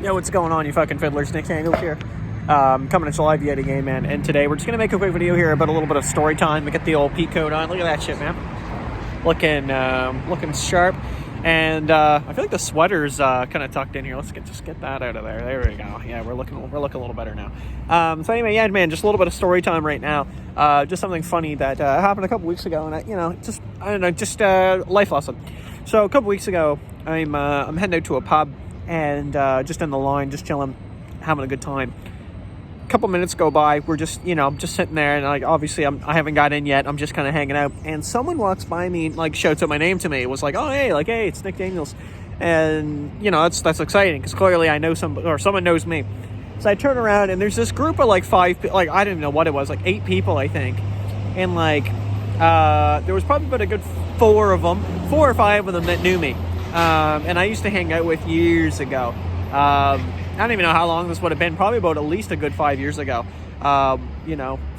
Yo, what's going on, you fucking fiddlers? Nick Tangles here. Coming at you live yet again, man. And today we're just gonna make a quick video here about a little bit of story time. We get the old P coat on. Look at that shit, man. Looking sharp. And I feel like the sweater's kind of tucked in here. Let's just get that out of there. There we go. Yeah, we're looking a little better now. So anyway, yeah, man, just a little bit of story time right now. Just something funny that happened a couple weeks ago, and just life lesson. So a couple weeks ago, I'm heading out to a pub and just in the line, just chilling, having a good time. A couple minutes go by, we're just, I'm just sitting there, and like obviously I haven't got in yet. I'm just kind of hanging out, and someone walks by me, like shouts out my name to me. It was like, oh hey, it's Nick Daniels, and that's exciting because clearly I know someone knows me. So I turn around, and there's this group of like 5, like I didn't know what it was, like 8 people I think, and like there was probably about a good 4 or 5 of them that knew me, and I used to hang out with years ago. I don't even know how long this would have been. Probably about at least a good 5 years ago. 4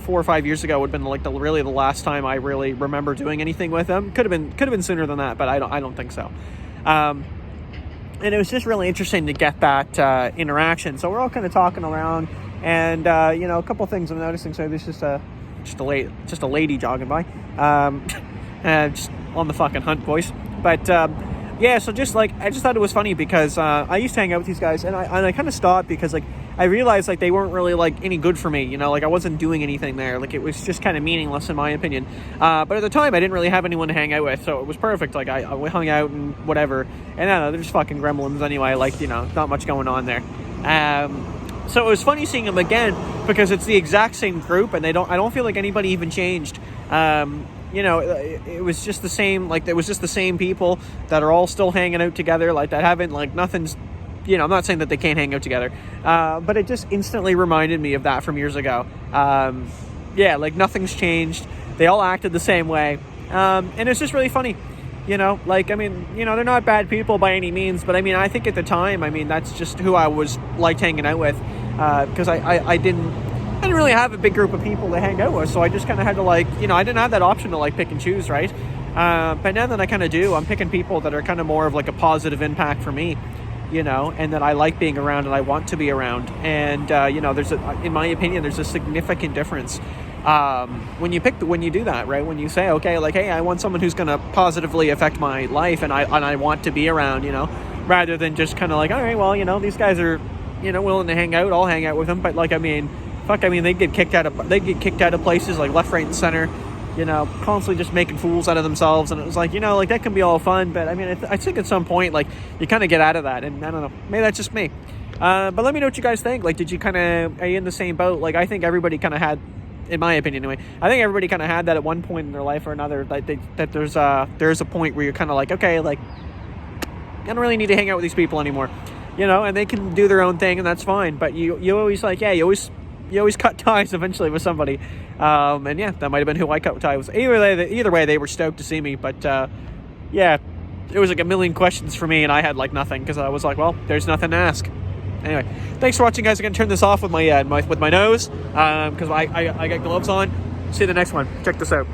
or 5 years ago would have been like the last time I really remember doing anything with them. Could have been sooner than that, but I don't think so. And it was just really interesting to get that interaction. So we're all kind of talking around, and a couple of things I'm noticing. So there's just a lady jogging by, just on the fucking hunt, boys. But yeah, so just like I just thought it was funny because I used to hang out with these guys, and I kind of stopped because like I realized like they weren't really like any good for me, like I wasn't doing anything there, like it was just kind of meaningless in my opinion. But at the time I didn't really have anyone to hang out with, so it was perfect. Like I hung out and whatever, and I don't know, they're just fucking gremlins anyway. Like not much going on there. So it was funny seeing them again because it's the exact same group, and I don't feel like anybody even changed. It was just the same, like it was just the same people that are all still hanging out together, like that haven't, like nothing's, I'm not saying that they can't hang out together, but it just instantly reminded me of that from years ago. Like nothing's changed. They all acted the same way. And it's just really funny, they're not bad people by any means, but I think at the time, that's just who I was liked hanging out with, because I didn't really have a big group of people to hang out with, so I just kind of had to I didn't have that option to pick and choose, right? But now that I kind of do, I'm picking people that are kind of more of like a positive impact for me, and that I like being around and I want to be around. And in my opinion, there's a significant difference when you do that, right? When you say, okay, like, hey, I want someone who's going to positively affect my life, and I want to be around, rather than just kind of like, all right, well, these guys are, willing to hang out, I'll hang out with them. But they get kicked out of places like left, right, and center, constantly just making fools out of themselves. And it was like, that can be all fun, but I think at some point, like, you kind of get out of that. And I don't know, maybe that's just me. But let me know what you guys think. Like, are you in the same boat? Like, I think everybody kind of had, in my opinion anyway, I think everybody kind of had that at one point in their life or another, that there's a point where you're kind of like, okay, like, I don't really need to hang out with these people anymore, and they can do their own thing, and that's fine. But you always like, yeah, you always cut ties eventually with somebody. And yeah, that might have been who I cut ties with. Either way, they were stoked to see me. But yeah, it was like a million questions for me, and I had like nothing because I was like, well, there's nothing to ask. Anyway, thanks for watching, guys. I'm going to turn this off with my nose because I got gloves on. See you in the next one. Check this out.